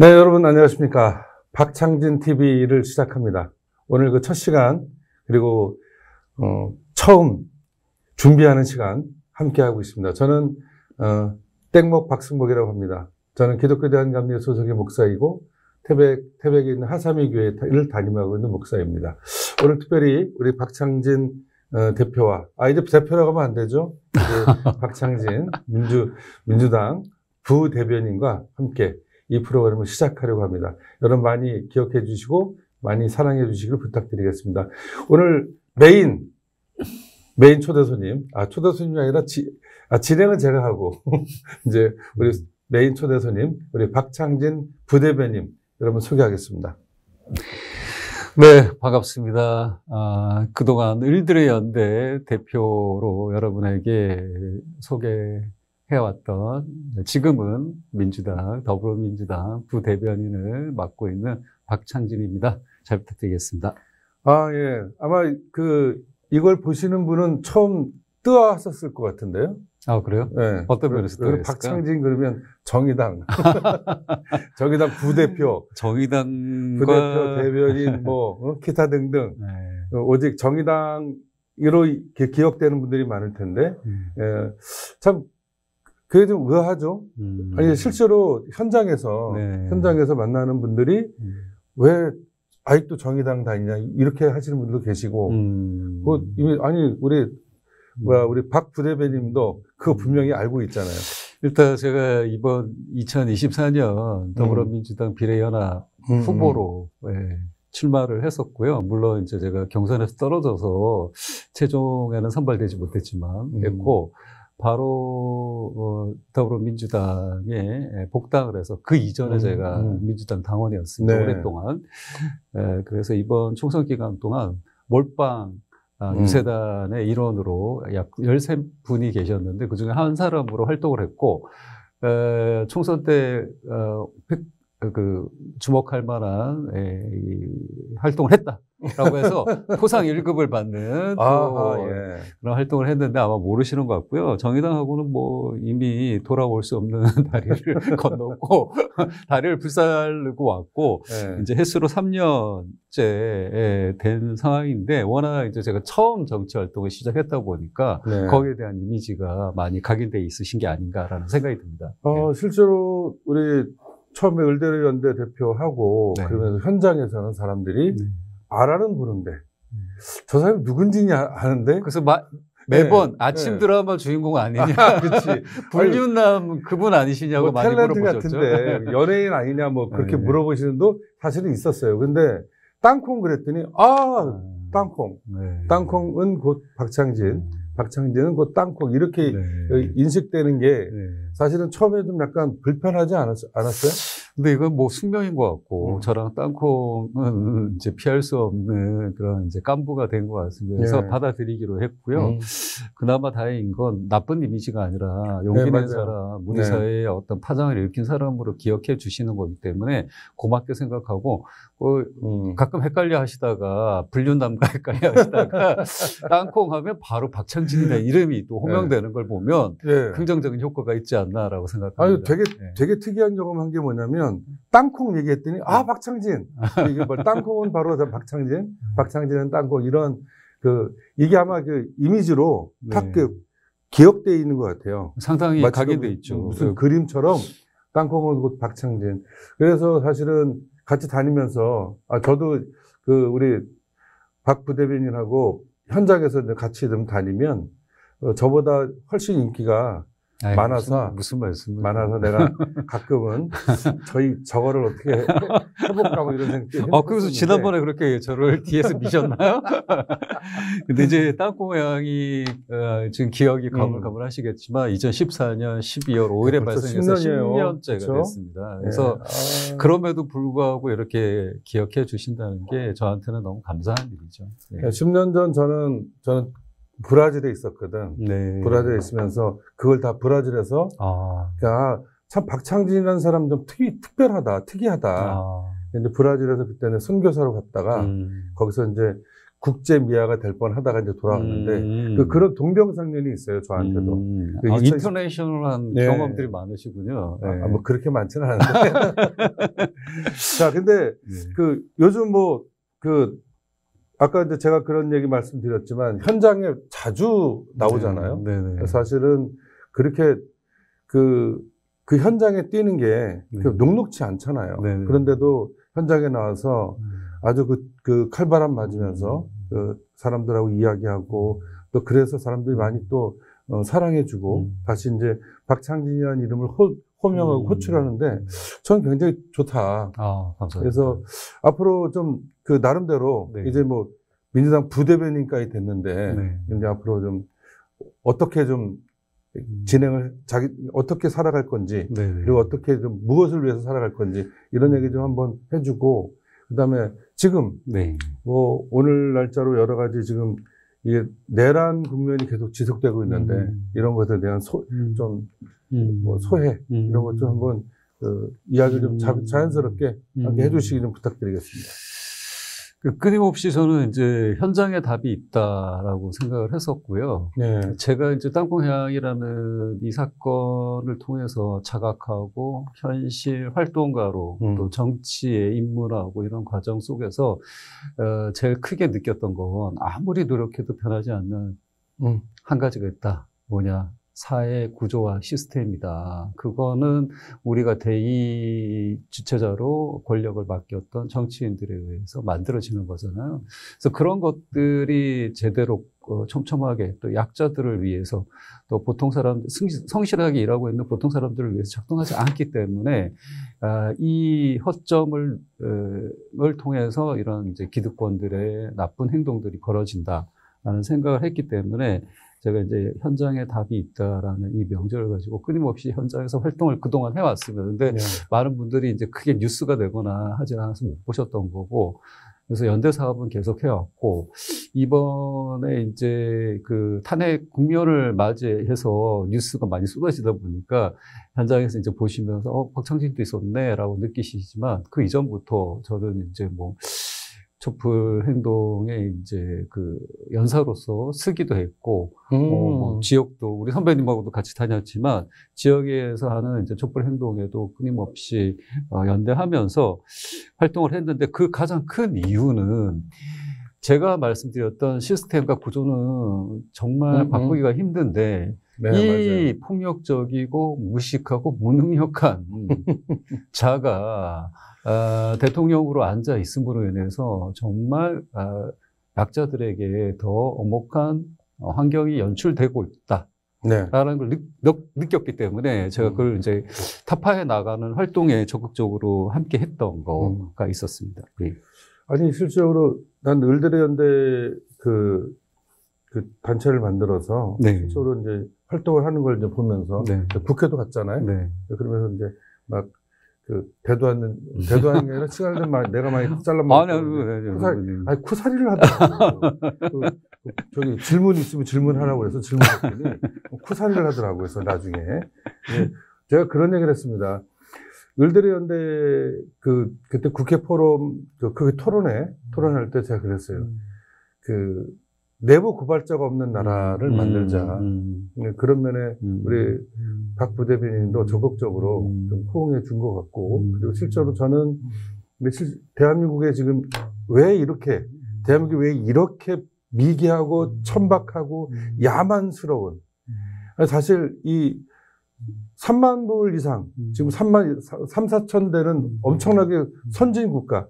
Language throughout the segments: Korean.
네, 여러분 안녕하십니까. 박창진 TV를 시작합니다. 오늘 그 첫 시간, 그리고 처음 준비하는 시간 함께하고 있습니다. 저는 땡목 박승목이라고 합니다. 저는 기독교 대한감리교 소속의 목사이고 태백에 있는 하사미 교회를 담임하고 있는 목사입니다. 오늘 특별히 우리 박창진 대표와, 이제 대표라고 하면 안 되죠. 박창진 민주당 부대변인과 함께 이 프로그램을 시작하려고 합니다. 여러분 많이 기억해 주시고 많이 사랑해 주시길 부탁드리겠습니다. 오늘 메인 초대 손님, 초대 손님이 아니라 진행은 제가 하고 이제 우리 메인 초대 손님, 우리 박창진 부대변인 여러분 소개하겠습니다. 네, 반갑습니다. 그동안 을들의 연대 대표로 여러분에게 소개해왔던, 지금은 더불어민주당 부대변인을 맡고 있는 박창진입니다. 잘 부탁드리겠습니다. 예. 아마 이걸 보시는 분은 처음 뜨아하셨을 것 같은데요? 그래요? 네. 어떤 면에서 뜨아했을까요? 박창진 그러면 정의당. 정의당 부대표. 정의당과. 부대표, 대변인, 기타 등등. 네. 오직 정의당으로 이렇게 기억되는 분들이 많을 텐데, 참, 그게 좀 의아하죠? 아니, 실제로 현장에서 만나는 분들이 왜 아직도 정의당 다니냐, 이렇게 하시는 분들도 계시고, 우리 박 부대변인도 그거 분명히 알고 있잖아요. 일단 제가 이번 2024년 더불어민주당 비례연합 후보로 출마를 했었고요. 물론 이제 제가 경선에서 떨어져서 최종에는 선발되지 못했지만 했고, 바로 더불어민주당에 복당을 해서 그 이전에 제가 민주당 당원이었습니다. 네. 오랫동안. 그래서 이번 총선 기간 동안 몰빵 유세단의 일원으로 약 13분이 계셨는데 그중에 한 사람으로 활동을 했고, 총선 때 주목할 만한 활동을 했다라고 해서 포상 1급을 받는 그런 활동을 했는데 아마 모르시는 것 같고요. 정의당하고는 이미 돌아올 수 없는 다리를 건넜고 다리를 불살르고 왔고 이제 횟수로 3년째 된 상황인데, 워낙 이제 제가 처음 정치 활동을 시작했다 보니까 거기에 대한 이미지가 많이 각인돼 있으신 게 아닌가라는 생각이 듭니다. 실제로 우리 처음에 을대의 연대 대표하고 그러면서 현장에서는 사람들이 알아는 보는데 저 사람이 누군지 아는데, 그래서 매번 아침 드라마 주인공 아니냐, 그렇지, 불륜남 그분 아니시냐고 많이 탤런트 물어보셨죠. 같은데 연예인 아니냐 그렇게 물어보시는 분도 사실은 있었어요. 근데 땅콩 그랬더니 땅콩은 곧 박창진은 곧 땅콩, 이렇게 인식되는 게 사실은 처음에 좀 약간 불편하지 않았어요? 근데 이건 숙명인 것 같고, 저랑 땅콩은 이제 피할 수 없는 그런 이제 깐부가 된 것 같습니다. 그래서 받아들이기로 했고요. 그나마 다행인 건 나쁜 이미지가 아니라 용기 낸 사람, 우리 사회에 어떤 파장을 일으킨 사람으로 기억해 주시는 거기 때문에 고맙게 생각하고, 가끔 헷갈려 하시다가, 불륜남과 헷갈려 하시다가, 땅콩 하면 바로 박창진이다 이름이 또 호명되는 걸 보면 긍정적인 효과가 있지 않나라고 생각합니다. 되게 특이한 경험한 게 뭐냐면, 땅콩 얘기했더니 박창진, 이게 땅콩은 바로 박창진은 땅콩, 이런 이게 아마 이미지로 딱 기억되어 있는 것 같아요. 상당히 각인돼 있죠. 무슨 그림처럼 땅콩은 곧 박창진. 그래서 사실은 같이 다니면서 저도 우리 박 부대변인하고 현장에서 같이 좀 다니면 저보다 훨씬 인기가 많아서, 무슨 말씀을. 많아서 내가 가끔은 저거를 어떻게 해볼까 이런 생각이. 그래서 지난번에 그렇게 저를 뒤에서 미셨나요? 근데 이제 땅콩 양이 지금 기억이 가물가물하시겠지만 2014년 12월 5일에 발생해서 10년째가 됐습니다. 그래서 그럼에도 불구하고 이렇게 기억해 주신다는 게 저한테는 너무 감사한 일이죠. 10년 전 저는 브라질에 있었거든. 브라질에 있으면서 그걸 다 브라질에서 참 박창진이라는 사람 좀 특이하다. 근데 브라질에서 그때는 선교사로 갔다가 거기서 이제 국제 미아가 될 뻔하다가 이제 돌아왔는데 그런 동병상련이 있어요 저한테도. 인터내셔널한 네. 경험들이 많으시군요. 네. 뭐 그렇게 많지는 않은데. 자, 근데 그 요즘 뭐 아까 이제 제가 그런 얘기 말씀드렸지만 현장에 자주 나오잖아요. 네. 사실은 그렇게 그 현장에 뛰는 게 녹록치 않잖아요. 네네. 그런데도 현장에 나와서 아주 그 칼바람 맞으면서 그 사람들하고 이야기하고 또 그래서 사람들이 많이 또 사랑해주고 다시 이제 박창진이라는 이름을 호명하고 호출하는데 저는 굉장히 좋다. 감사합니다. 그래서 앞으로 좀 그 나름대로 네. 이제 뭐 민주당 부대변인까지 됐는데 네. 이제 앞으로 좀 어떻게 좀 진행을 어떻게 살아갈 건지 네네. 그리고 어떻게 좀 무엇을 위해서 살아갈 건지 이런 얘기 좀 한번 해주고 그다음에 지금 네. 뭐 오늘 날짜로 여러 가지 지금 이게 내란 국면이 계속 지속되고 있는데 이런 것에 대한 뭐 소회 이런 것 좀 한번 이야기 좀 자연스럽게 해주시기 좀 부탁드리겠습니다. 끊임없이 저는 이제 현장에 답이 있다라고 생각을 했었고요. 네. 제가 이제 땅콩향이라는 이 사건을 통해서 자각하고 현실 활동가로 또 정치에 입문하고 이런 과정 속에서 제일 크게 느꼈던 건 아무리 노력해도 변하지 않는 한 가지가 있다. 뭐냐? 사회 구조와 시스템이다. 그거는 우리가 대의 주체자로 권력을 맡겼던 정치인들에 의해서 만들어지는 거잖아요. 그래서 그런 것들이 제대로 촘촘하게 또 약자들을 위해서 또 보통 사람들, 성실하게 일하고 있는 보통 사람들을 위해서 작동하지 않기 때문에 이 허점을 통해서 이런 이제 기득권들의 나쁜 행동들이 벌어진다라는 생각을 했기 때문에 제가 이제 현장에 답이 있다라는 이 명제를 가지고 끊임없이 현장에서 활동을 그동안 해왔습니다. 근데 많은 분들이 이제 크게 뉴스가 되거나 하지 않아서 못 보셨던 거고, 그래서 연대 사업은 계속 해왔고, 이번에 이제 그 탄핵 국면을 맞이해서 뉴스가 많이 쏟아지다 보니까 현장에서 이제 보시면서, 박창진도 있었네, 라고 느끼시지만 그 이전부터 저는 이제 뭐, 촛불 행동에 이제 그 연사로서 쓰기도 했고, 뭐 지역도 우리 선배님하고도 같이 다녔지만 지역에서 하는 이제 촛불 행동에도 끊임없이 연대하면서 활동을 했는데 그 가장 큰 이유는 제가 말씀드렸던 시스템과 구조는 정말 바꾸기가 힘든데 네, 이 맞아요. 폭력적이고 무식하고 무능력한 자가 대통령으로 앉아 있음으로 인해서 정말 약자들에게 더 엄혹한 환경이 연출되고 있다라는 걸 느꼈기 때문에 제가 그걸 이제 타파해 나가는 활동에 적극적으로 함께 했던 거가 있었습니다. 네. 아니 실제로 난 을들의 연대 그 단체를 만들어서 실제로 이제 활동을 하는 걸 이제 보면서 국회도 갔잖아요. 그러면서 이제 막 대두하는 게 아니라 시간을 좀 내가 많이 잘라먹고 쿠사리를 하더라고요. 저기 질문 있으면 질문하라고 해서 질문했더니 쿠사리를 하더라고요. 그래서 나중에 제가 그런 얘기를 했습니다. 을들의 연대 그때 국회 포럼 그 토론할 때 제가 그랬어요. 내부 고발자가 없는 나라를 만들자. 그런 면에 우리 박 부대변인도 적극적으로 좀 호응해 준 것 같고, 그리고 실제로 저는 대한민국에 지금 대한민국이 왜 이렇게 미개하고 천박하고 야만스러운, 사실 이 3만 불 이상, 지금 3, 4천 되는 엄청나게 선진 국가,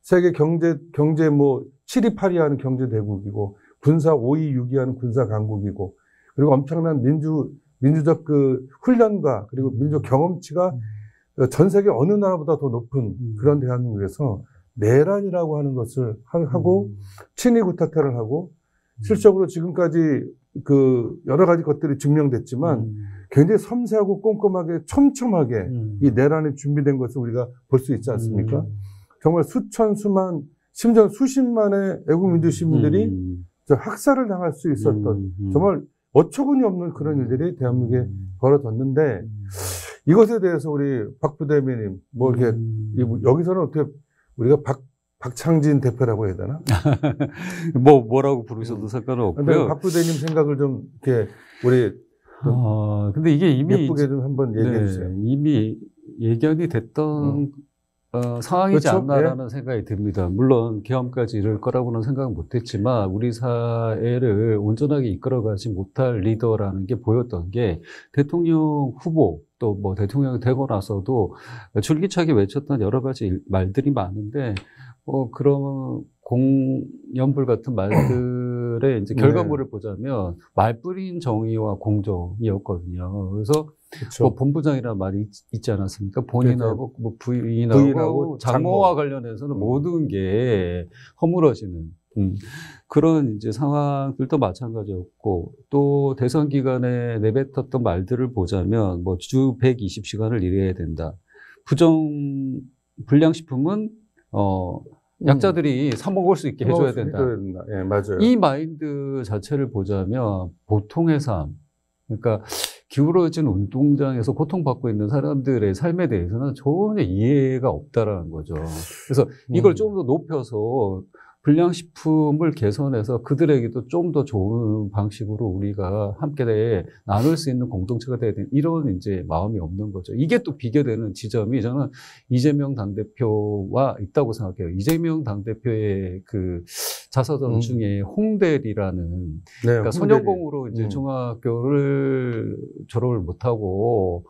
세계 경제 뭐 7위, 8위 하는 경제 대국이고, 군사 5위, 6위 하는 군사 강국이고, 그리고 엄청난 민주적 그 훈련과 그리고 민족 경험치가 전 세계 어느 나라보다 더 높은 그런 대한민국에서 내란이라고 하는 것을 하고, 친위 구타타를 하고, 실적으로 지금까지 여러 가지 것들이 증명됐지만, 굉장히 섬세하고 꼼꼼하게 촘촘하게 이 내란이 준비된 것을 우리가 볼 수 있지 않습니까? 정말 수천, 수만, 심지어 수십만의 애국민주 시민들이 학살을 당할 수 있었던 정말 어처구니 없는 그런 일들이 대한민국에 벌어졌는데 이것에 대해서 우리 박 부대변인 뭐 이렇게 여기서는 어떻게 우리가 박 박창진 대표라고 해야 되나? 뭐라고 부르셔도 상관은 근데 없고요. 박 부대님 생각을 좀 이렇게 우리 근데 이게 이미 예쁘게 좀 한번 얘기해 주세요. 이미 예견이 됐던 상황이지 그렇죠? 않나라는 생각이 듭니다. 물론 계엄까지 이를 거라고는 생각은 못했지만 우리 사회를 온전하게 이끌어가지 못할 리더라는 게 보였던 게 대통령 후보 또 뭐 대통령이 되고 나서도 줄기차게 외쳤던 여러 가지 말들이 많은데 그런 공연불 같은 말들의 이제 결과물을 보자면 말뿐인 정의와 공정이었거든요. 그래서 그렇죠. 뭐 본부장이라는 말이 있지 않았습니까? 본인하고 뭐 부인하고 장모와 관련해서는 모든 게 허물어지는 그런 이제 상황들도 마찬가지였고, 또 대선 기간에 내뱉었던 말들을 보자면 뭐 주 120시간을 일해야 된다. 불량식품은 약자들이 사 먹을 수 있게 해줘야 된다. 예, 맞아요. 이 마인드 자체를 보자면 보통의 삶, 그러니까 기울어진 운동장에서 고통받고 있는 사람들의 삶에 대해서는 전혀 이해가 없다라는 거죠. 그래서 이걸 좀 더 높여서 불량식품을 개선해서 그들에게도 좀 더 좋은 방식으로 우리가 함께 나눌 수 있는 공동체가 돼야 되는 이런 이제 마음이 없는 거죠. 이게 또 비교되는 지점이 저는 이재명 당대표와 있다고 생각해요. 이재명 당대표의 그 자서전 중에 홍대리라는 그러니까 소년공으로 이제 중학교를 졸업을 못하고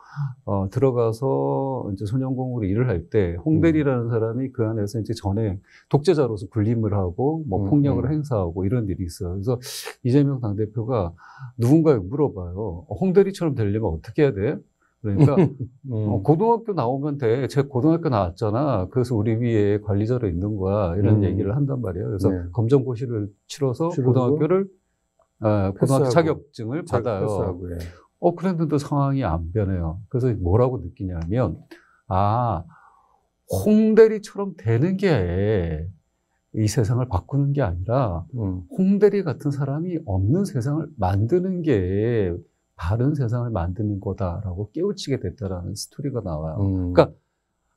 들어가서 이제 소년공으로 일을 할 때 홍대리라는 사람이 그 안에서 이제 전에 독재자로서 군림을 하고 뭐 폭력을 행사하고 이런 일이 있어요. 그래서 이재명 당대표가 누군가에 물어봐요. 홍대리처럼 되려면 어떻게 해야 돼? 그러니까 고등학교 나오면 돼. 제 고등학교 나왔잖아. 그래서 우리 위에 관리자로 있는 거야. 이런 얘기를 한단 말이에요. 그래서 검정고시를 치러서 고등학교 자격증을 받아요. 그런데도 상황이 안 변해요. 그래서 뭐라고 느끼냐면 홍대리처럼 되는 게 이 세상을 바꾸는 게 아니라 홍대리 같은 사람이 없는 세상을 만드는 게 바른 세상을 만드는 거다라고 깨우치게 됐다라는 스토리가 나와요. 그러니까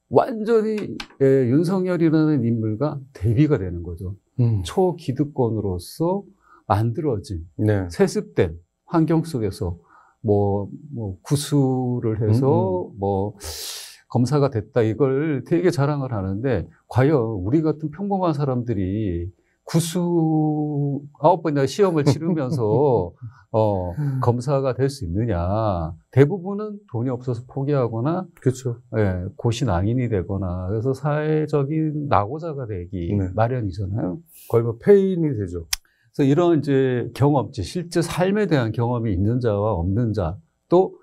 완전히 윤석열이라는 인물과 대비가 되는 거죠. 초기득권으로서 만들어진 세습된 환경 속에서 뭐 구수를 해서 뭐 검사가 됐다 이걸 되게 자랑을 하는데 과연 우리 같은 평범한 사람들이 9번이나 시험을 치르면서 검사가 될 수 있느냐. 대부분은 돈이 없어서 포기하거나 그렇죠. 고시낭인이 되거나 그래서 사회적인 낙오자가 되기 마련이잖아요. 거의 뭐 폐인이 되죠. 그래서 이런 이제 경험치, 실제 삶에 대한 경험이 있는 자와 없는 자, 또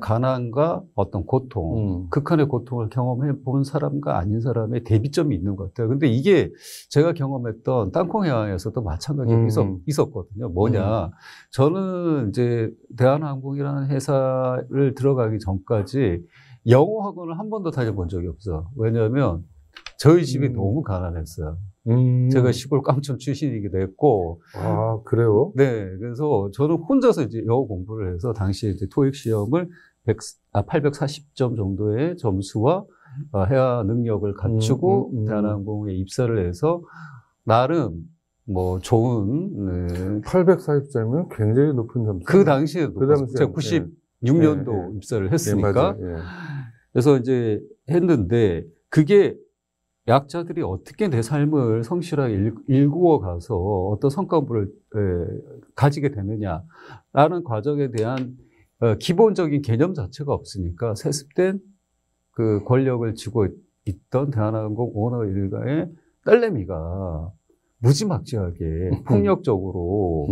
가난과 어떤 고통, 극한의 고통을 경험해 본 사람과 아닌 사람의 대비점이 있는 것 같아요. 근데 이게 제가 경험했던 땅콩해양에서도 마찬가지로 있었거든요. 뭐냐. 저는 이제 대한항공이라는 회사를 들어가기 전까지 영어 학원을 한 번도 다녀본 적이 없어요. 왜냐하면 저희 집이 너무 가난했어요. 제가 시골 깡촌 출신이기도 했고. 그래요? 네. 그래서 저는 혼자서 이제 영어 공부를 해서 당시에 이제 토익 시험을 840점 정도의 점수와 해야 능력을 갖추고 대한항공에 입사를 해서 나름 뭐 좋은 840점이면 굉장히 높은 점수. 그 당시에 제가 96년도 입사를 했으니까. 그래서 이제 했는데 그게 약자들이 어떻게 내 삶을 성실하게 일구어 가서 어떤 성과물을 가지게 되느냐라는 과정에 대한 기본적인 개념 자체가 없으니까 세습된 그 권력을 쥐고 있던 대한항공 오너 일가의 딸내미가 무지막지하게 폭력적으로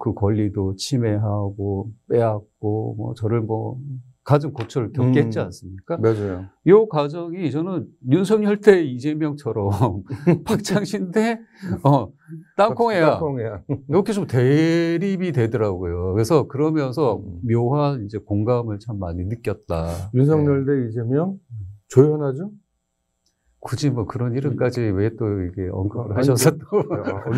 그 권리도 침해하고 빼앗고 뭐 저를 뭐 가진 고초를 겪게 했지 않습니까? 맞아요. 이 과정이 저는 윤석열 때 이재명처럼 박창신 때 땅콩해야 이렇게 좀 대립이 되더라고요. 그래서 그러면서 묘한 이제 공감을 참 많이 느꼈다. 윤석열 대 이재명 조연하죠? 굳이 뭐 그런 이름까지 왜 또 이게 언급을 하셔서 또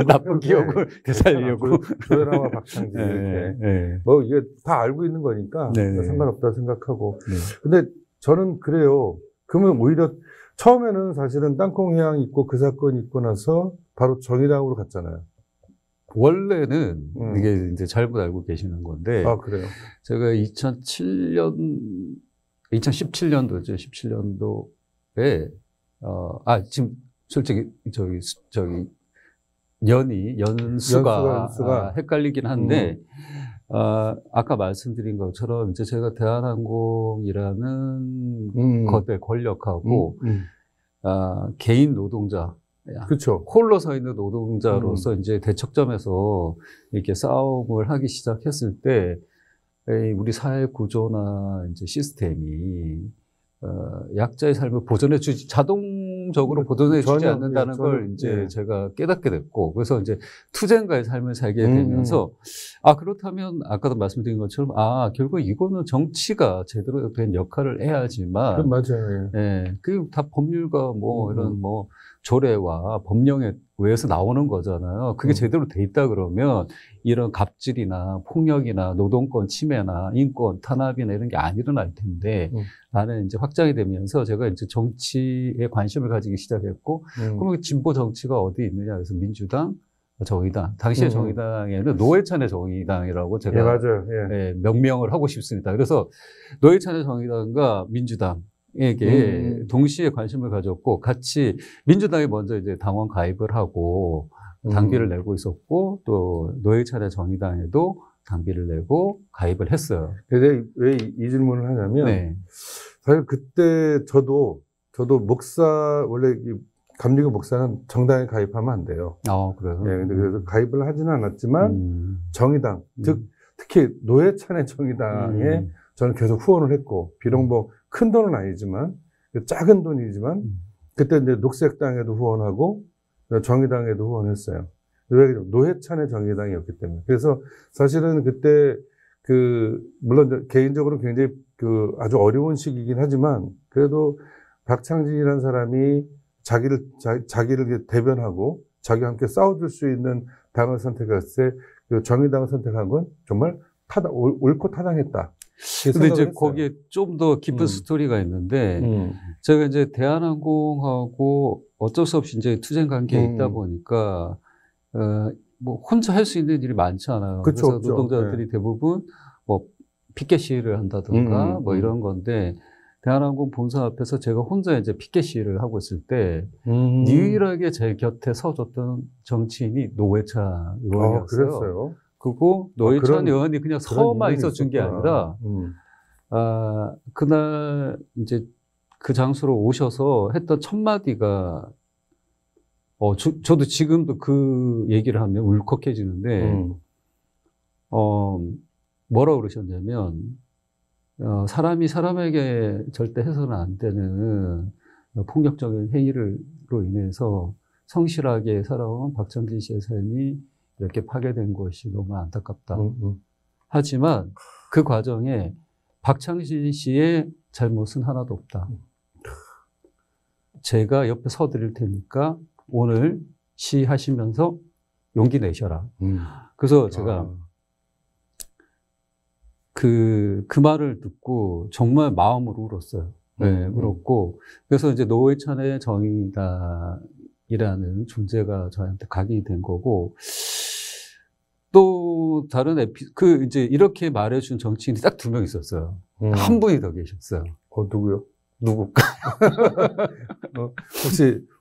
나쁜 기억을 되살리려고. 조연아와 박창진 이렇게. 뭐 이게 다 알고 있는 거니까 상관없다 생각하고. 근데 저는 그래요. 그러면 오히려 처음에는 사실은 땅콩 회항 있고 그 사건 있고 나서 바로 정의당으로 갔잖아요. 원래는 이게 이제 잘못 알고 계시는 건데. 아, 그래요? 제가 2017년도죠. 17년도에, 지금 솔직히 저기, 연수가 헷갈리긴 한데, 아까 말씀드린 것처럼 이제 제가 대한항공이라는 거대 권력하고, 개인 노동자, 그렇죠. 홀로 서 있는 노동자로서 이제 대척점에서 이렇게 싸움을 하기 시작했을 때, 우리 사회 구조나 이제 시스템이 약자의 삶을 자동적으로 보존해주지 않는다는 걸 이제 제가 깨닫게 됐고, 그래서 이제 투쟁가의 삶을 살게 되면서, 그렇다면 아까도 말씀드린 것처럼, 결국 이거는 정치가 제대로 된 역할을 해야지만, 맞아요. 예, 그 다 법률과 이런 조례와 법령에 의해서 나오는 거잖아요. 그게 제대로 돼 있다 그러면 이런 갑질이나 폭력이나 노동권 침해나 인권 탄압이나 이런 게 안 일어날 텐데 나는 이제 확장이 되면서 제가 이제 정치에 관심을 가지기 시작했고 그러면 진보 정치가 어디 있느냐 그래서 민주당, 정의당. 당시에 정의당에는 노회찬의 정의당이라고 제가 맞아요. 명명을 하고 싶습니다. 그래서 노회찬의 정의당과 민주당 에게 동시에 관심을 가졌고 같이 민주당이 먼저 이제 당원 가입을 하고 당비를 내고 있었고 또 노회찬의 정의당에도 당비를 내고 가입을 했어요. 근데 왜 이 질문을 하냐면 사실 그때 저도 원래 감리교 목사는 정당에 가입하면 안 돼요. 그래요? 근데 그래서 가입을 하지는 않았지만 정의당 특히 노회찬의 정의당에 저는 계속 후원을 했고 비록 큰 돈은 아니지만 작은 돈이지만 그때 이제 녹색당에도 후원하고 정의당에도 후원했어요. 왜 노회찬의 정의당이었기 때문에. 그래서 사실은 그때 물론 개인적으로 굉장히 아주 어려운 시기이긴 하지만 그래도 박창진이라는 사람이 자기를 대변하고 자기와 함께 싸워줄 수 있는 당을 선택했을 때 정의당을 선택한 건 정말 옳고 타당했다. 근데 이제 거기에 좀 더 깊은 스토리가 있는데, 제가 이제 대한항공하고 어쩔 수 없이 이제 투쟁 관계에 있다 보니까, 혼자 할 수 있는 일이 많지 않아요. 그쵸, 그래서 노동자들이 대부분 피켓 시위를 한다든가 이런 건데, 대한항공 본사 앞에서 제가 혼자 이제 피켓 시위를 하고 있을 때, 유일하게 제 곁에 서줬던 정치인이 노회찬 의원이었어요. 그랬어요? 그리고 노회찬 의원이 그냥 서만 있어준 게 아니라, 그날 이제 그 장소로 오셔서 했던 첫 마디가, 저도 지금도 그 얘기를 하면 울컥해지는데, 뭐라고 그러셨냐면, 사람이 사람에게 절대 해서는 안 되는 폭력적인 행위로 인해서 성실하게 살아온 박창진 씨의 삶이 이렇게 파괴된 것이 너무 안타깝다. 하지만 그 과정에 박창진 씨의 잘못은 하나도 없다. 제가 옆에 서드릴 테니까 오늘 시하시면서 용기 내셔라. 그래서 제가 그 말을 듣고 정말 마음으로 울었어요. 울었고. 그래서 이제 노회찬의 정의당이라는 존재가 저한테 각인이 된 거고, 또 다른 이제 이렇게 말해준 정치인이 딱 2명 있었어요. 한 분이 더 계셨어요. 누구요? 누굴까?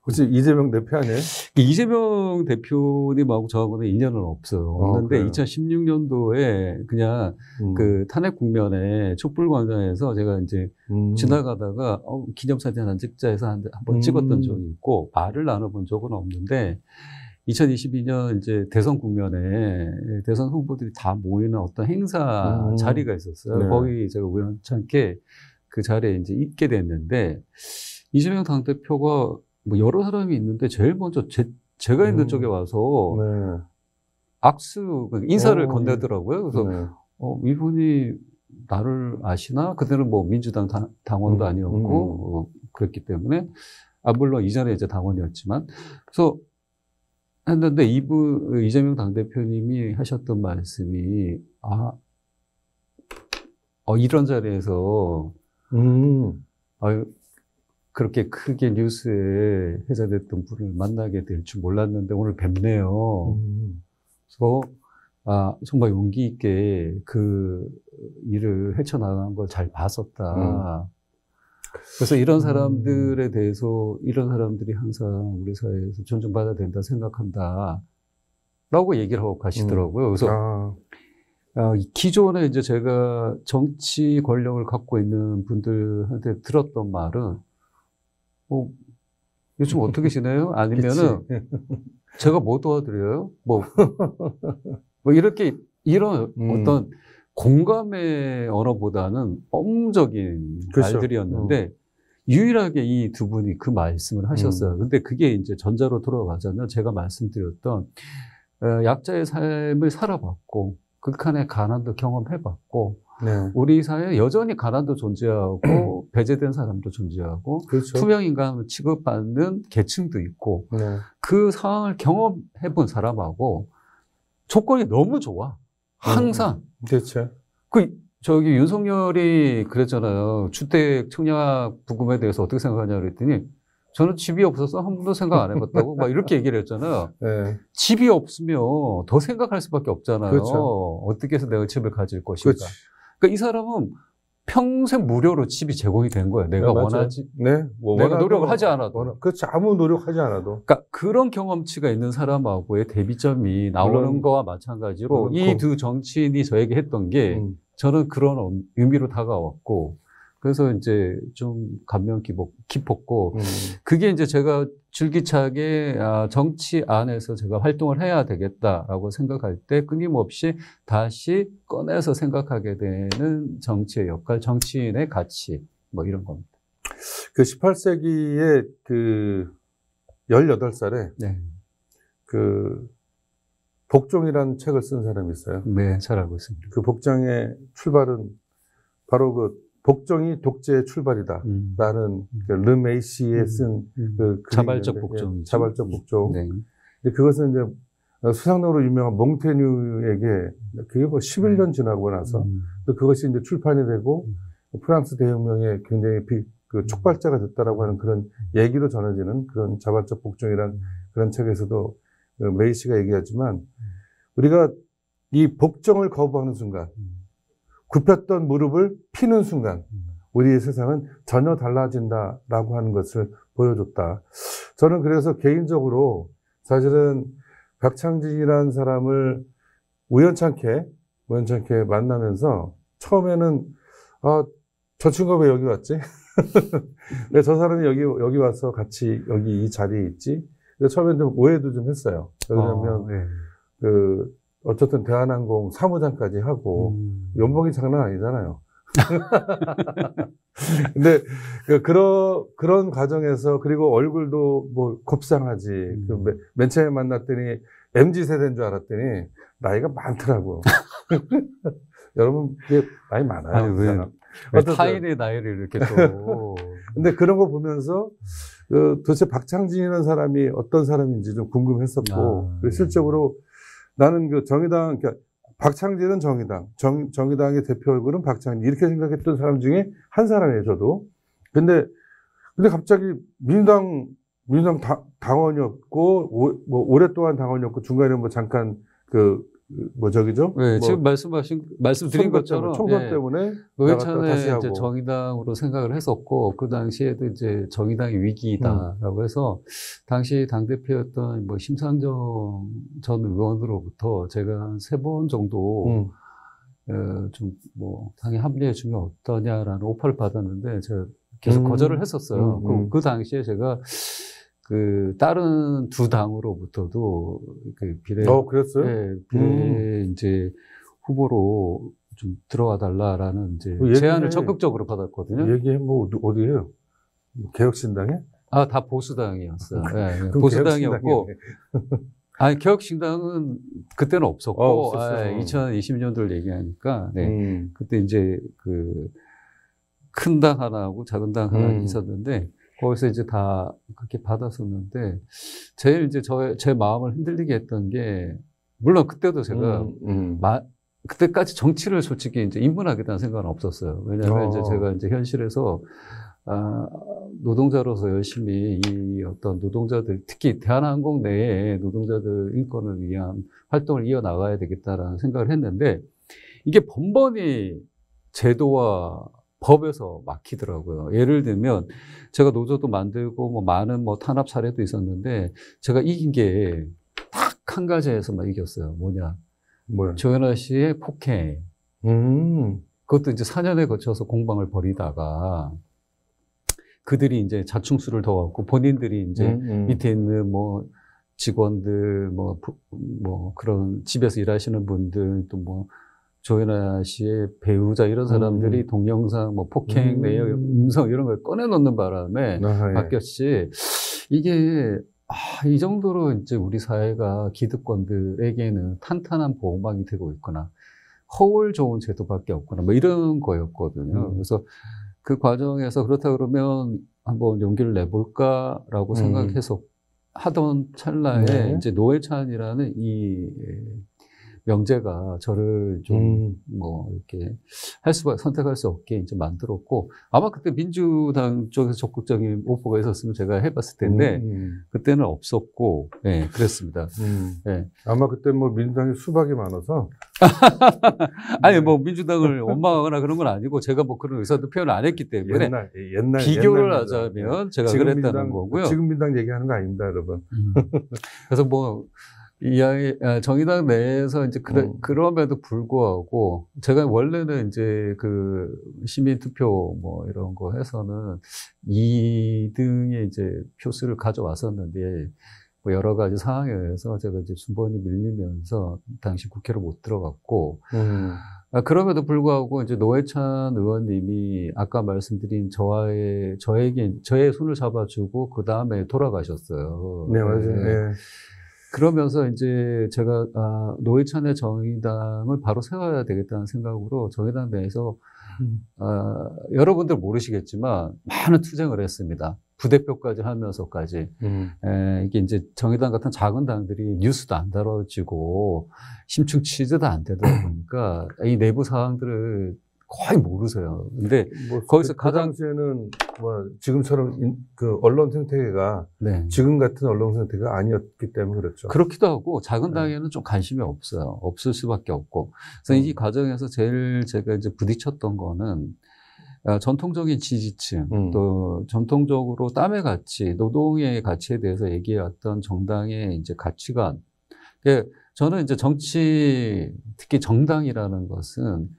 혹시 이재명 대표 아니에요? 이재명 대표님하고 저하고는 인연은 없는데 2016년도에 그냥 그 탄핵 국면에 촛불광장에서 제가 이제 지나가다가 기념사진 한 찍자 해서 한번 찍었던 적이 있고 말을 나눠본 적은 없는데 2022년 이제 대선 국면에 대선 후보들이 다 모이는 어떤 행사 자리가 있었어요. 거기 제가 우연찮게 그 자리에 이제 있게 됐는데 이재명 당대표가 여러 사람이 있는데 제일 먼저 제가 있는 쪽에 와서 인사를 건네더라고요. 그래서 이분이 나를 아시나? 그때는 민주당 당원도 아니었고 그랬기 때문에 물론 이전에 이제 당원이었지만 그래서 했는데 이재명 당대표님이 하셨던 말씀이 이런 자리에서 그렇게 크게 뉴스에 회자됐던 분을 만나게 될 줄 몰랐는데 오늘 뵙네요. 그래서 정말 용기 있게 그 일을 헤쳐나간 걸 잘 봤었다. 그래서 이런 사람들에 대해서 이런 사람들이 항상 우리 사회에서 존중받아야 된다 생각한다. 라고 얘기를 하고 가시더라고요. 그래서 기존에 이제 제가 정치 권력을 갖고 있는 분들한테 들었던 말은 요즘 어떻게 지내요? 아니면은 제가 뭐 도와드려요? 뭐 이렇게 이런 어떤 공감의 언어보다는 엄적인 그렇죠. 말들이었는데 유일하게 이 두 분이 그 말씀을 하셨어요. 근데 그게 이제 전자로 돌아가자면 제가 말씀드렸던 약자의 삶을 살아봤고 극한의 가난도 경험해봤고 네. 우리 사회에 여전히 가난도 존재하고 배제된 사람도 존재하고 그렇죠. 투명인간을 취급받는 계층도 있고 네. 그 상황을 경험해본 사람하고 조건이 너무 좋아. 항상. 그렇죠. 저기 윤석열이 그랬잖아요. 주택 청약 부금에 대해서 어떻게 생각하냐 그랬더니 저는 집이 없어서 한 번도 생각 안 해봤다고 막 이렇게 얘기를 했잖아요. 네. 집이 없으면 더 생각할 수밖에 없잖아요. 그렇죠. 어떻게 해서 내가 집을 가질 것인가. 그렇지. 그러니까 이 사람은 평생 무료로 집이 제공이 된 거예요. 내가 원하지. 네. 내가 노력을 하지 않아도. 그렇지. 아무 노력하지 않아도. 그러니까 그런 경험치가 있는 사람하고의 대비점이 나오는 물론, 거와 마찬가지로 이 두 정치인이 저에게 했던 게 저는 그런 의미로 다가왔고 그래서 이제 좀 감명 깊었고 그게 이제 제가 줄기차게 정치 안에서 제가 활동을 해야 되겠다라고 생각할 때 끊임없이 다시 꺼내서 생각하게 되는 정치의 역할, 정치인의 가치 뭐 이런 겁니다. 그 18세기에 그 18살에 네. 그 복종이라는 책을 쓴 사람이 있어요. 네, 잘 알고 있습니다. 그 복종의 출발은 바로 그 복종이 독재의 출발이다라는 그 르메이시에 쓴 그 자발적 복종. 자발적 복종. 네. 근데 그것은 이제 수상적으로 유명한 몽테뉴에게 그게 뭐 11년 지나고 나서 또 그것이 이제 출판이 되고 프랑스 대혁명의 굉장히 그 촉발자가 됐다라고 하는 그런 얘기로 전해지는 그런 자발적 복종이란 그런 책에서도 그 메이시가 얘기하지만 우리가 이 복종을 거부하는 순간 굽혔던 무릎을 피는 순간 우리의 세상은 전혀 달라진다라고 하는 것을 보여줬다. 저는 그래서 개인적으로 사실은 박창진이라는 사람을 우연찮게 만나면서 처음에는 저 친구가 왜 여기 왔지? 왜 저 사람이 여기 와서 같이 여기 이 자리에 있지? 처음에는 좀 오해도 좀 했어요. 왜냐하면 네. 어쨌든 대한항공 사무장까지 하고 연봉이 장난 아니잖아요. 근데 그런 과정에서 그리고 얼굴도 뭐 곱상하지. 맨 처음에 만났더니 MZ 세대인 줄 알았더니 나이가 많더라고. 여러분 이게 나이 많아요. 아니 왜 타인의 나이를 이렇게 또. 근데 그런 거 보면서 도대체 박창진이라는 사람이 어떤 사람인지 좀 궁금했었고 그리고 실적으로 나는 그 정의당, 그러니까 박창진은 정의당, 정의당의 대표 얼굴은 박창진 이렇게 생각했던 사람 중에 한 사람이에요, 저도. 근데 갑자기 민주당 당원이었고 오랫동안 당원이었고 중간에 뭐 잠깐 네, 지금 말씀드린 것처럼 총선 때문에 노회찬에 이제 정의당으로 생각을 했었고 그 당시에도 이제 정의당이 위기다라고 해서 당시 당 대표였던 뭐 심상정 전 의원으로부터 제가 한 3번 정도 좀 뭐 당에 합류해 주면 어떠냐라는 오퍼를 받았는데 제가 계속 거절을 했었어요. 그 당시에 제가 그 다른 두 당으로부터도 그 그랬어요? 네, 비례 이제 후보로 좀 들어와 달라라는 이제 제안을 적극적으로 받았거든요. 얘기해 뭐 어디예요? 개혁신당에? 다 보수당이었어요. 네, 보수당이었고. 아니 개혁신당은 그때는 없었고 2020년도를 얘기하니까 네. 그때 이제 그 큰 당 하나하고 작은 당 하나 있었는데. 거기서 이제 다 그렇게 받았었는데, 제일 이제 제 마음을 흔들리게 했던 게, 물론 그때도 제가, 그때까지 정치를 솔직히 이제 입문하겠다는 생각은 없었어요. 왜냐하면 이제 제가 이제 현실에서, 노동자로서 열심히 이 어떤 노동자들, 특히 대한항공 내에 노동자들 인권을 위한 활동을 이어나가야 되겠다라는 생각을 했는데, 이게 번번이 제도와 법에서 막히더라고요. 예를 들면, 제가 노조도 만들고, 뭐, 많은 뭐, 탄압 사례도 있었는데, 제가 이긴 게 딱 한 가지에서만 이겼어요. 뭐냐. 조현아 씨의 폭행. 그것도 이제 4년에 거쳐서 공방을 벌이다가, 그들이 이제 자충수를 더 갖고, 본인들이 이제 밑에 있는 뭐, 직원들, 뭐, 그런 집에서 일하시는 분들, 또 뭐, 조현아 씨의 배우자 이런 사람들이 동영상, 뭐 폭행 내역, 음성 이런 걸 꺼내놓는 바람에 바뀌었지. 이게 이 정도로 이제 우리 사회가 기득권들에게는 탄탄한 보호막이 되고 있구나. 허울 좋은 제도밖에 없구나. 뭐 이런 거였거든요. 그래서 그 과정에서 그렇다 그러면 한번 용기를 내볼까라고 생각해서 하던 찰나에 이제 노회찬이라는 이 명제가 저를 좀, 이렇게 선택할 수 없게 이제 만들었고, 아마 그때 민주당 쪽에서 적극적인 오퍼가 있었으면 제가 해봤을 텐데, 그때는 없었고, 네, 그랬습니다. 네. 아마 그때 뭐 민주당이 수박이 많아서. 아니, 뭐 민주당을 원망하거나 그런 건 아니고, 제가 뭐 그런 의사도 표현을 안 했기 때문에, 비교를 하자면 제가 그랬다는 거고요. 지금 민주당 얘기하는 거 아닙니다, 여러분. 그래서 뭐, 정의당 내에서 이제 그럼에도 불구하고 제가 원래는 이제 그 시민투표 뭐 이런 거 해서는 2등의 이제 표수를 가져왔었는데 뭐 여러 가지 상황에 의해서 제가 이제 순번이 밀리면서 당시 국회로 못 들어갔고 그럼에도 불구하고 이제 노회찬 의원님이 아까 말씀드린 저의 손을 잡아주고 그 다음에 돌아가셨어요. 네, 맞아요. 네. 그러면서 이제 제가 노회찬의 정의당을 바로 세워야 되겠다는 생각으로 정의당 내에서 여러분들 모르시겠지만 많은 투쟁을 했습니다. 부대표까지 하면서까지 이게 이제 정의당 같은 작은 당들이 뉴스도 안 다뤄지고 심층 취재도 안 되다 보니까 이 내부 사항들을 거의 모르세요. 근데 거기서 그 당시에는 뭐 지금처럼 그 언론 생태계가 지금 같은 언론 생태계가 아니었기 때문에 그렇죠. 그렇기도 하고 작은 당에는 좀 관심이 없어요. 없을 수밖에 없고. 그래서 이 과정에서 제일 제가 이제 부딪혔던 거는 전통적인 지지층, 또 전통적으로 땀의 가치, 노동의 가치에 대해서 얘기해왔던 정당의 이제 가치관. 저는 이제 정치, 특히 정당이라는 것은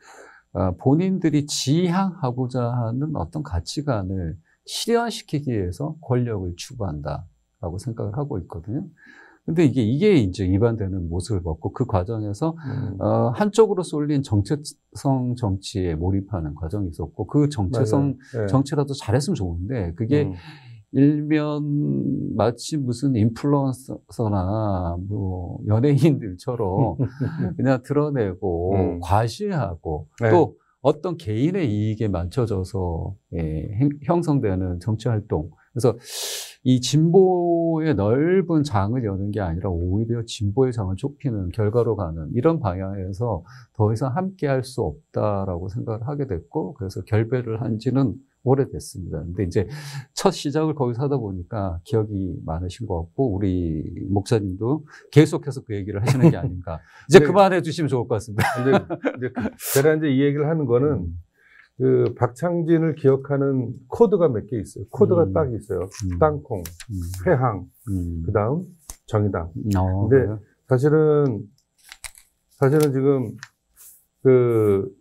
본인들이 지향하고자 하는 어떤 가치관을 실현시키기 위해서 권력을 추구한다라고 생각을 하고 있거든요. 근데 이게 이제 위반되는 모습을 봤고, 그 과정에서, 한쪽으로 쏠린 정체성 정치에 몰입하는 과정이 있었고, 그 정체성 정치라도 잘했으면 좋은데, 그게 일면 마치 무슨 인플루언서나 뭐 연예인들처럼 그냥 드러내고 과시하고 또 어떤 개인의 이익에 맞춰져서 형성되는 정치 활동. 그래서 이 진보의 넓은 장을 여는 게 아니라 오히려 진보의 장을 좁히는 결과로 가는 이런 방향에서 더 이상 함께 할 수 없다라고 생각을 하게 됐고, 그래서 결별을 한 지는 오래됐습니다. 근데 이제 첫 시작을 거기서 하다 보니까 기억이 많으신 것 같고, 우리 목사님도 계속해서 그 얘기를 하시는 게 아닌가. 이제 그만해 주시면 좋을 것 같습니다. 근데 제가 이제 이 얘기를 하는 거는 그 박창진을 기억하는 코드가 몇 개 있어요. 코드가 딱 있어요. 땅콩, 회항, 그 다음 정의당. 근데 그래요? 사실은 지금 그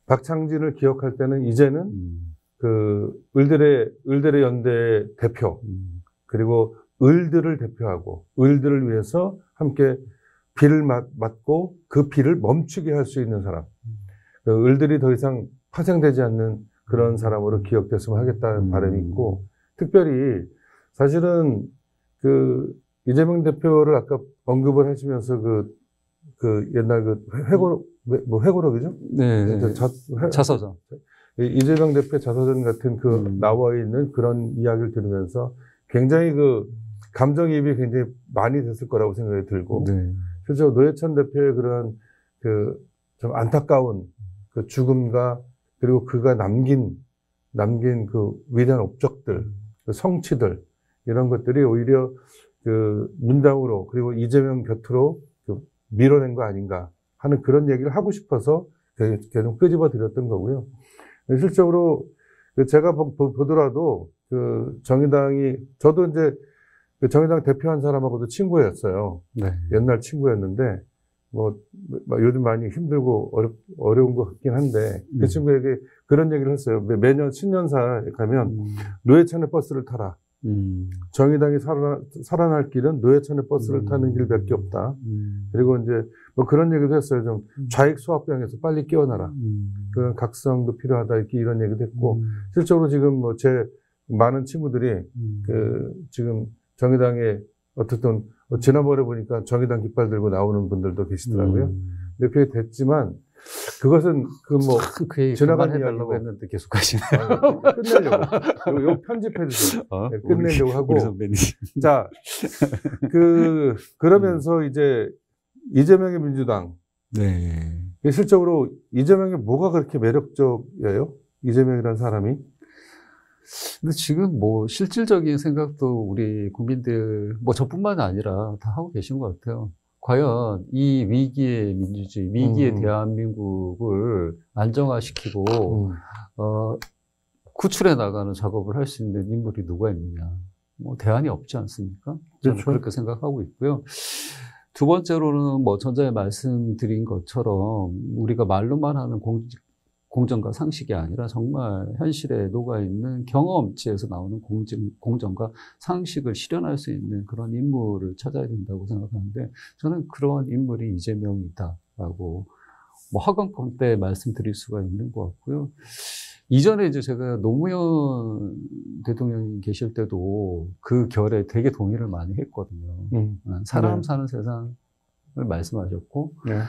박창진을 기억할 때는 이제는 그 을들의 연대 대표 그리고 을들을 대표하고 을들을 위해서 함께 비를 맞고 그 비를 멈추게 할 수 있는 사람. 그 을들이 더 이상 파생되지 않는 그런 사람으로 기억됐으면 하겠다는 바람이 있고, 특별히 사실은 그 이재명 대표를 아까 언급을 하시면서 그 옛날 그 회고록이죠? 네. 자서전. 이재명 대표의 자서전 같은 그 나와 있는 그런 이야기를 들으면서 굉장히 그 감정이입이 굉장히 많이 됐을 거라고 생각이 들고, 실제로 노회찬 대표의 그런 그 좀 안타까운 그 죽음과 그리고 그가 남긴 남긴 그 위대한 업적들, 그 성취들, 이런 것들이 오히려 그 민당으로 그리고 이재명 곁으로 그 밀어낸 거 아닌가 하는 그런 얘기를 하고 싶어서 계속 끄집어 드렸던 거고요. 실적으로 제가 보더라도 그 정의당이, 저도 이제 그 정의당 대표한 사람하고도 친구였어요. 네. 옛날 친구였는데, 뭐 요즘 많이 힘들고 어려운 것 같긴 한데, 그 친구에게 그런 얘기를 했어요. 매년 신년사에 가면 노회찬의 버스를 타라. 정의당이 살아날 길은 노회찬의 버스를 타는 길밖에 없다. 그리고 이제 뭐 그런 얘기도 했어요. 좀 좌익 소화병에서 빨리 깨어나라. 그런 각성도 필요하다. 이렇게 이런 얘기도 했고, 실적으로 지금 뭐 제 많은 친구들이 그 지금 정의당에 어쨌든 지난번에 보니까 정의당 깃발 들고 나오는 분들도 계시더라고요. 근데 그게 됐지만 그것은 그 뭐 지나간 이야기고 했는데 계속 하시네요. 끝내려고. 요 편집해 주세요. 네, 끝내려고 하고. 우리 선배님. 자, 그러면서 이제 이재명의 민주당. 네. 실적으로 이재명이 뭐가 그렇게 매력적이에요? 이재명이라는 사람이? 근데 지금 뭐 실질적인 생각도 우리 국민들, 뭐 저뿐만 아니라 다 하고 계신 것 같아요. 과연 이 위기의 민주주의, 위기의 대한민국을 안정화시키고, 구출해 나가는 작업을 할 수 있는 인물이 누가 있느냐. 뭐 대안이 없지 않습니까? 저는 그렇죠. 그렇게 생각하고 있고요. 두 번째로는 뭐 전자에 말씀드린 것처럼 우리가 말로만 하는 공정과 상식이 아니라 정말 현실에 녹아있는 경험치에서 나오는 공정과 상식을 실현할 수 있는 그런 인물을 찾아야 된다고 생각하는데, 저는 그런 인물이 이재명이다라고 뭐 하건권 때 말씀드릴 수가 있는 것 같고요. 이전에 이제 제가 노무현 대통령이 계실 때도 그 결에 되게 동의를 많이 했거든요. 사람 사는 세상을 말씀하셨고, 네.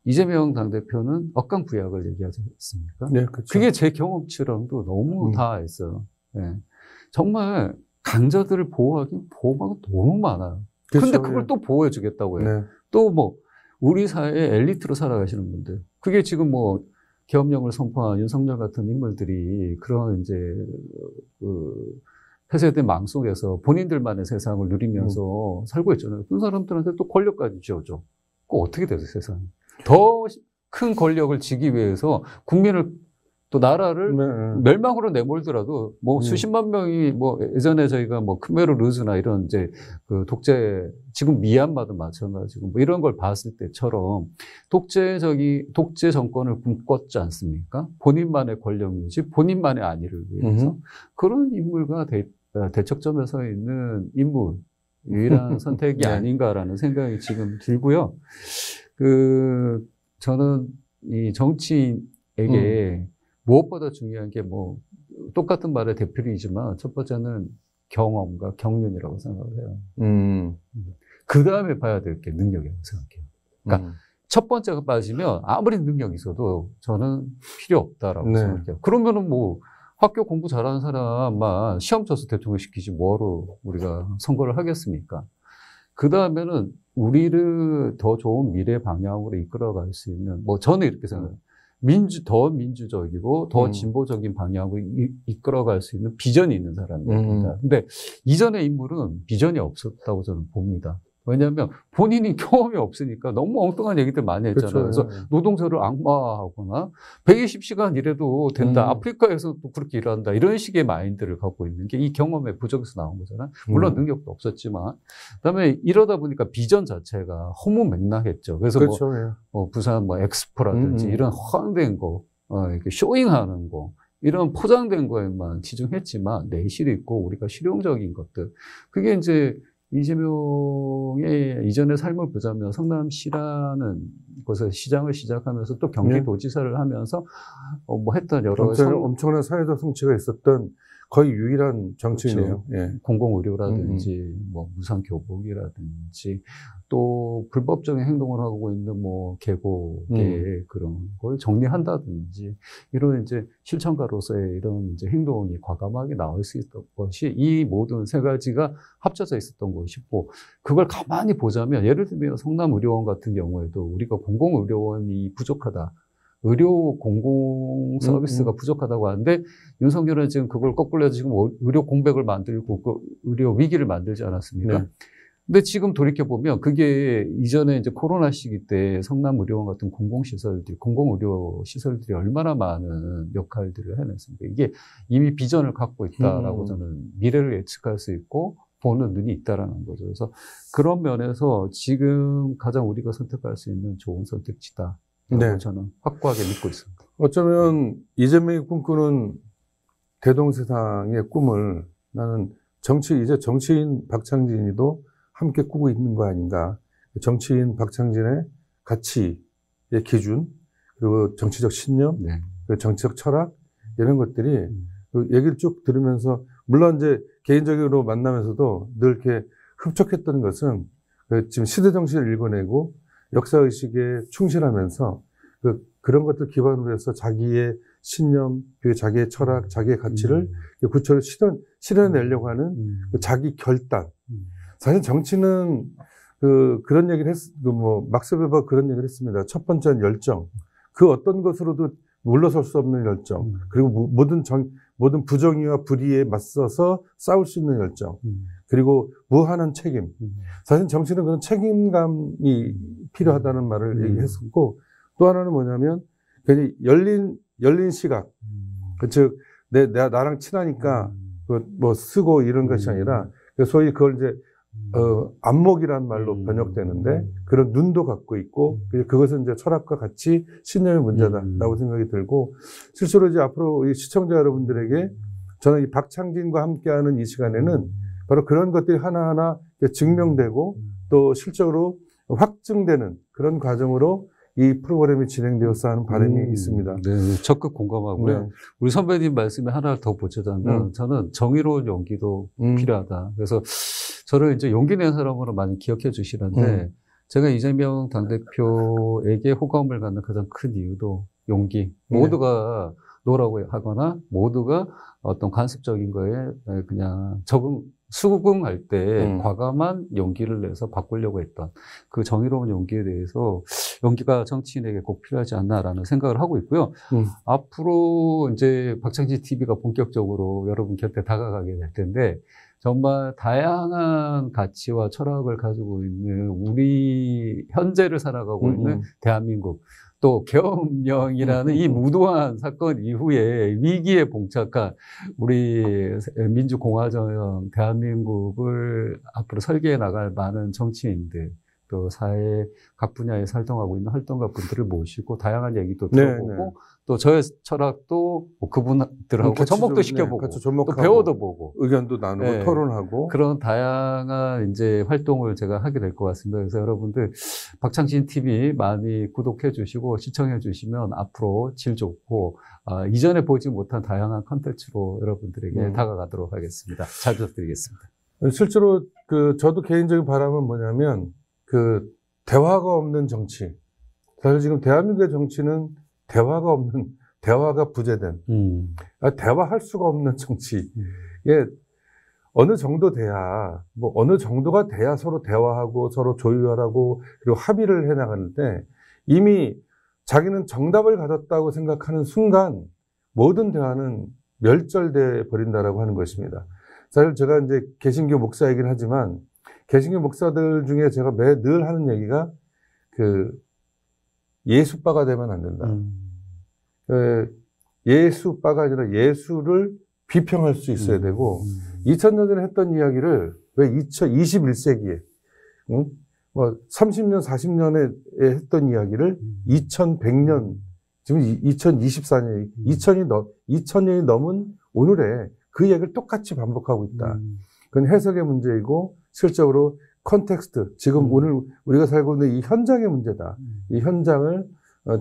이재명 당대표는 억강부약을 얘기하지 않습니까? 네, 그렇죠. 그게 제 경험치랑도 너무 닿아있어요. 네. 정말 강자들을 보호하기 보호막은 너무 많아요. 그렇죠. 근데 그걸 또 보호해주겠다고 해요. 네. 또 뭐, 우리 사회의 엘리트로 살아가시는 분들. 그게 지금 뭐, 계엄령을 선포한 윤석열 같은 인물들이 그런 이제, 폐쇄된 망 속에서 본인들만의 세상을 누리면서 살고 있잖아요. 그 사람들한테 또 권력까지 쥐어줘. 그거 어떻게 되죠, 세상이? 더 큰 권력을 쥐기 위해서 국민을 또 나라를 멸망으로 내몰더라도 뭐 수십만 명이 뭐 예전에 저희가 뭐 크메르루즈나 이런 이제 그 독재, 지금 미얀마도 마찬가지고 뭐 이런 걸 봤을 때처럼 독재 정권을 꿈꿨지 않습니까? 본인만의 권력 유지, 본인만의 안위를 위해서 그런 인물과 대척점에 서 있는 인물, 유일한 선택이 네. 아닌가라는 생각이 지금 들고요. 저는 이 정치인에게 무엇보다 중요한 게 뭐, 똑같은 말의 대표이지만 첫 번째는 경험과 경륜이라고 생각을 해요. 그 다음에 봐야 될 게 능력이라고 생각해요. 그러니까 첫 번째가 빠지면 아무리 능력이 있어도 저는 필요 없다라고 네. 생각해요. 그러면은 뭐, 학교 공부 잘하는 사람만 시험 쳐서 대통령 시키지 뭐하러 우리가 선거를 하겠습니까? 그 다음에는 우리를 더 좋은 미래 방향으로 이끌어갈 수 있는, 뭐 저는 이렇게 생각해요. 더 민주적이고 더 진보적인 방향으로 이끌어갈 수 있는 비전이 있는 사람입니다. 근데 이전의 인물은 비전이 없었다고 저는 봅니다. 왜냐하면 본인이 경험이 없으니까 너무 엉뚱한 얘기들 많이 했잖아요. 그렇죠. 그래서 노동조를 악마하거나 120시간 일해도 된다. 아프리카에서도 그렇게 일한다. 이런 식의 마인드를 갖고 있는 게 이 경험의 부족에서 나온 거잖아요. 물론 능력도 없었지만. 그다음에 이러다 보니까 비전 자체가 허무맹랑했죠. 그래서 그렇죠. 뭐 부산 뭐 엑스포라든지 이런 허황된 거, 이렇게 쇼잉하는 거, 이런 포장된 거에만 치중했지만 내실이 있고 우리가 실용적인 것들. 그게 이제 이재명의 이전의 삶을 보자면 성남시라는 곳에서 시장을 시작하면서 또 경기도지사를 하면서 뭐 했던 여러 엄청난 사회적 성취가 있었던 거의 유일한 정치인이에요. 그렇죠. 예. 공공의료라든지 뭐 무상교복이라든지 또 불법적인 행동을 하고 있는 뭐 계곡의 그런 걸 정리한다든지 이런 이제 실천가로서의 이런 이제 행동이 과감하게 나올 수 있었던 것이 이 모든 세 가지가 합쳐져 있었던 것이고, 그걸 가만히 보자면 예를 들면 성남의료원 같은 경우에도 우리가 공공의료원이 부족하다. 의료 공공 서비스가 부족하다고 하는데 윤석열은 지금 그걸 거꾸로 해서 지금 의료 공백을 만들고 그 의료 위기를 만들지 않았습니까? 네. 근데 지금 돌이켜보면 그게 이전에 이제 코로나 시기 때 성남의료원 같은 공공시설들이, 공공의료시설들이 얼마나 많은 역할들을 해냈습니까? 이게 이미 비전을 갖고 있다라고 저는 미래를 예측할 수 있고 보는 눈이 있다라는 거죠. 그래서 그런 면에서 지금 가장 우리가 선택할 수 있는 좋은 선택지다. 네. 저는 확고하게 믿고 있습니다. 어쩌면 이재명이 꿈꾸는 대동세상의 꿈을 나는 이제 정치인 박창진이도 함께 꾸고 있는 거 아닌가. 정치인 박창진의 가치의 기준, 그리고 정치적 신념, 네. 그리고 정치적 철학, 이런 것들이 그 얘기를 쭉 들으면서, 물론 이제 개인적으로 만나면서도 늘 이렇게 흡족했던 것은 지금 시대 정신을 읽어내고 역사의식에 충실하면서 그런 것들 기반으로 해서 자기의 신념, 그리고 자기의 철학, 자기의 가치를 구체로 실현내려고 하는 그 자기 결단. 사실 정치는 그런 얘기를 막스 베버가 그런 얘기를 했습니다. 첫 번째는 열정. 그 어떤 것으로도 물러설 수 없는 열정. 그리고 모든 부정의와 불의에 맞서서 싸울 수 있는 열정. 그리고 무한한 책임. 사실 정치는 그런 책임감이 필요하다는 말을 얘기했었고, 또 하나는 뭐냐면, 괜히 열린 시각. 즉, 나랑 친하니까, 쓰고 이런 것이 아니라, 소위 그걸 이제, 안목이란 말로 번역되는데, 그런 눈도 갖고 있고, 그것은 이제 철학과 같이 신념의 문제다라고 생각이 들고, 실제로 이제 앞으로 이 시청자 여러분들에게 저는 이 박창진과 함께하는 이 시간에는 바로 그런 것들이 하나하나 증명되고 또 실적으로 확증되는 그런 과정으로 이 프로그램이 진행되었어 하는 바람이 있습니다. 네, 적극 공감하고요. 네. 우리 선배님 말씀에 하나를 더 보자면 저는 정의로운 용기도 필요하다. 그래서 저를 이제 용기 낸 사람으로 많이 기억해 주시는데 제가 이재명 당대표에게 호감을 갖는 가장 큰 이유도 용기. 모두가 노라고 하거나 모두가 어떤 관습적인 거에 그냥 수긍할 때 과감한 용기를 내서 바꾸려고 했던 그 정의로운 용기에 대해서 용기가 정치인에게 꼭 필요하지 않나라는 생각을 하고 있고요. 앞으로 이제 박창진 TV가 본격적으로 여러분 곁에 다가가게 될 텐데 정말 다양한 가치와 철학을 가지고 있는 우리 현재를 살아가고 있는 대한민국 또 계엄령이라는 이 무도한 사건 이후에 위기에 봉착한 우리 민주공화정 대한민국을 앞으로 설계해 나갈 많은 정치인들 또 사회 각 분야에 활동하고 있는 활동가 분들을 모시고 다양한 얘기도 들어보고 또 저의 철학도 그분들하고 접목도 시켜보고 또 배워도 보고 의견도 나누고 토론하고 그런 다양한 이제 활동을 제가 하게 될 것 같습니다. 그래서 여러분들 박창진 TV 많이 구독해 주시고 시청해 주시면 앞으로 질 좋고 이전에 보지 못한 다양한 컨텐츠로 여러분들에게 다가가도록 하겠습니다. 잘 부탁드리겠습니다. 실제로 저도 개인적인 바람은 뭐냐면 대화가 없는 정치. 사실 지금 대한민국의 정치는 대화가 부재된, 대화할 수가 없는 정치. 이게 어느 정도 돼야, 어느 정도가 돼야 서로 대화하고 서로 조율하고 그리고 합의를 해 나가는데 이미 자기는 정답을 가졌다고 생각하는 순간 모든 대화는 멸절돼 버린다라고 하는 것입니다. 사실 제가 이제 개신교 목사이긴 하지만 개신교 목사들 중에 제가 늘 하는 얘기가 예수빠가 되면 안 된다. 예수빠가 아니라 예수를 비평할 수 있어야 되고 2000년 전에 했던 이야기를 왜 21세기에 30년, 40년에 했던 이야기를 2100년, 지금 2024년, 2000년이 넘은 오늘에 그 얘기를 똑같이 반복하고 있다. 그건 해석의 문제이고 실적으로 컨텍스트, 지금 오늘 우리가 살고 있는 이 현장의 문제다. 이 현장을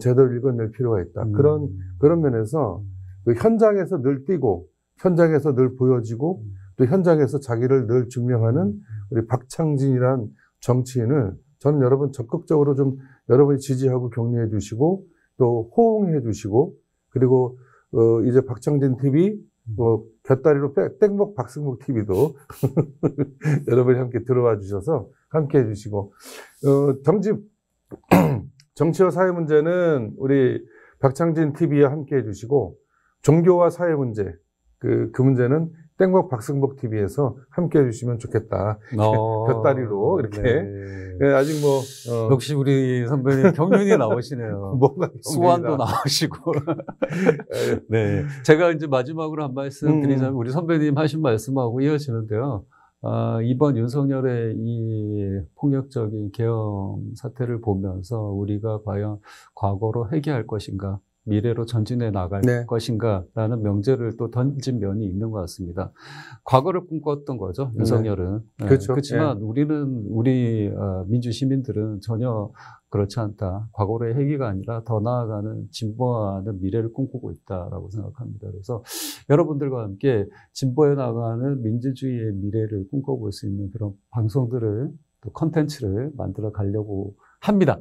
제대로 읽어낼 필요가 있다. 그런 면에서 그 현장에서 늘 뛰고, 현장에서 늘 보여지고, 또 현장에서 자기를 늘 증명하는 우리 박창진이란 정치인을 저는 여러분 적극적으로 좀 여러분이 지지하고 격려해 주시고, 또 호응해 주시고, 그리고 이제 박창진 TV, 곁다리로 땡목 박승목 TV도 여러분이 함께 들어와 주셔서 함께 해주시고 정치와 사회 문제는 우리 박창진 TV와 함께 해주시고, 종교와 사회 문제, 그 문제는 땡복 박승복 TV에서 함께 해주시면 좋겠다. 곁다리로 이렇게. 네. 아직 뭐 역시 우리 선배님 경륜이 나오시네요. 뭔가 수완도 나오시고. 네, 제가 이제 마지막으로 한 말씀 드리자면 우리 선배님 하신 말씀하고 이어지는데요. 이번 윤석열의 이 폭력적인 계엄 사태를 보면서 우리가 과연 과거로 회귀할 것인가, 미래로 전진해 나갈 것인가라는 명제를 또 던진 면이 있는 것 같습니다. 과거를 꿈꿨던 거죠, 윤석열은. 그렇죠. 그렇지만 우리 민주 시민들은 전혀 그렇지 않다. 과거로의 회귀가 아니라 더 나아가는 진보하는 미래를 꿈꾸고 있다라고 생각합니다. 그래서 여러분들과 함께 진보해 나가는 민주주의의 미래를 꿈꿔볼 수 있는 그런 방송들을, 또 컨텐츠를 만들어 가려고 합니다.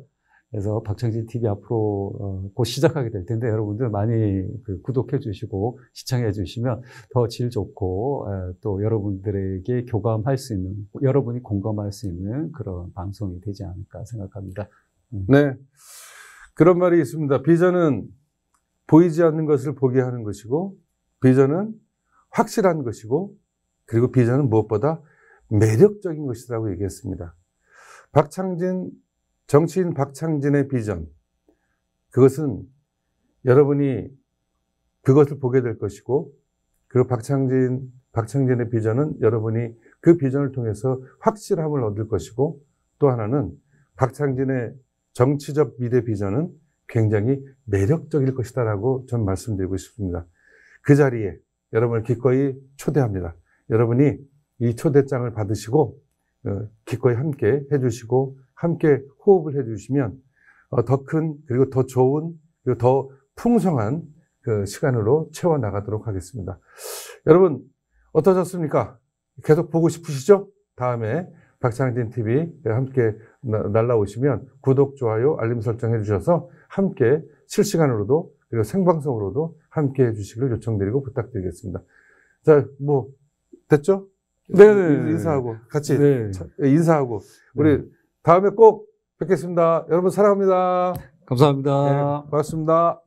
그래서 박창진 TV 앞으로 곧 시작하게 될 텐데 여러분들 많이 구독해 주시고 시청해 주시면 더 질 좋고 또 여러분들에게 교감할 수 있는, 여러분이 공감할 수 있는 그런 방송이 되지 않을까 생각합니다. 네, 그런 말이 있습니다. 비전은 보이지 않는 것을 보게 하는 것이고, 비전은 확실한 것이고, 그리고 비전은 무엇보다 매력적인 것이라고 얘기했습니다. 정치인 박창진의 비전, 그것은 여러분이 그것을 보게 될 것이고, 그리고 박창진의 비전은 여러분이 그 비전을 통해서 확실함을 얻을 것이고, 또 하나는 박창진의 정치적 미래 비전은 굉장히 매력적일 것이다라고 전 말씀드리고 싶습니다. 그 자리에 여러분을 기꺼이 초대합니다. 여러분이 이 초대장을 받으시고 기꺼이 함께 해주시고 함께 호흡을 해주시면 더 큰, 그리고 더 좋은, 그리고 더 풍성한 그 시간으로 채워나가도록 하겠습니다. 여러분 어떠셨습니까? 계속 보고 싶으시죠? 다음에 박창진 TV 함께 날라오시면 구독, 좋아요, 알림 설정 해주셔서 함께 실시간으로도 그리고 생방송으로도 함께 해주시길 요청드리고 부탁드리겠습니다. 자, 뭐 됐죠? 네네. 인사하고 같이 네. 인사하고 우리 다음에 꼭 뵙겠습니다. 여러분 사랑합니다. 감사합니다. 네, 고맙습니다.